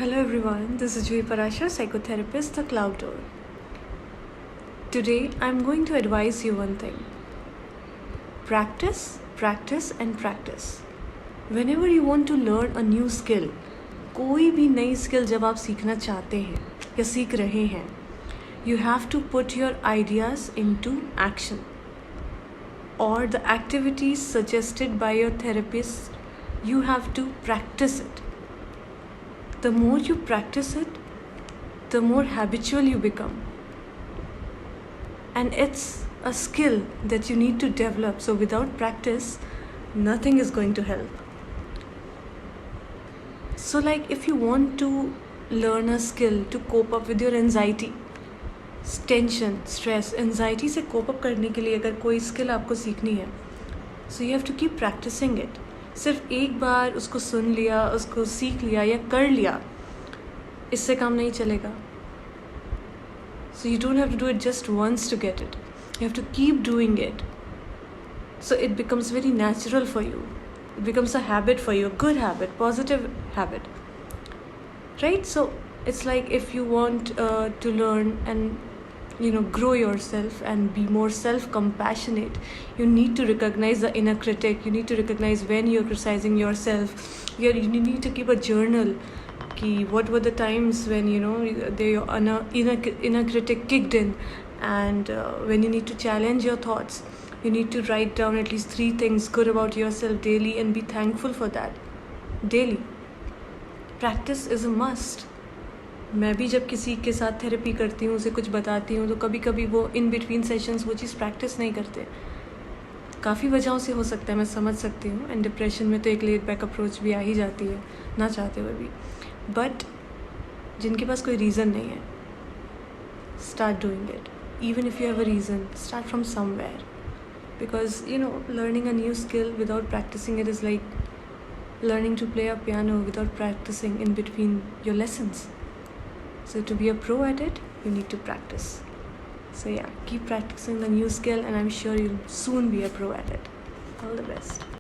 Hello everyone, this is Jui Parashar, psychotherapist, the Cloud Door. Today I'm going to advise you one thing. Practice, practice and practice. Whenever you want to learn a new skill, कोई भी नई skill जब आप सीखना चाहते हैं या सीख रहे हैं, you have to put your ideas into action. Or the activities suggested by your therapist, you have to practice it. The more you practice it, the more habitual you become. And it's a skill that you need to develop. So without practice, nothing is going to help. So like if you want to learn a skill to cope up with your anxiety, tension, stress, anxiety से cope up करने के लिए अगर कोई skill आपको सीखनी है, so you have to keep practicing it. सिर्फ एक बार उसको सुन लिया, उसको सीख लिया या कर लिया, इससे काम नहीं चलेगा. So you don't have to do it just once to get it. You have to keep doing it. So it becomes very natural for you. It becomes a habit for you, a good habit, positive habit. Right? So it's like if you want to learn and grow yourself and be more self-compassionate, you need to recognize the inner critic. You need to recognize when you're criticizing yourself. You need to keep a journal. What were the times when your inner critic kicked in, and when you need to challenge your thoughts, you need to write down at least 3 things good about yourself daily and be thankful for that daily. Practice is a must. मैं भी जब किसी के साथ therapy करती हूँ, उसे कुछ बताती हूँ, तो कभी कभी वो इन बिटवीन सेशंस वो चीज़ प्रैक्टिस नहीं करते. काफ़ी वजहों से हो सकता है, मैं समझ सकती हूँ. एंड डिप्रेशन में तो एक लेड बैक अप्रोच भी आ ही जाती है, ना चाहते हुए भी. बट जिनके पास कोई रीज़न नहीं है, start doing it. Even if you have a reason, start from somewhere. Because learning a new skill without practicing it is like learning to play a piano without practicing in between your lessons. So to be a pro at it, you need to practice. So yeah, keep practicing the new skill and I'm sure you'll soon be a pro at it. All the best.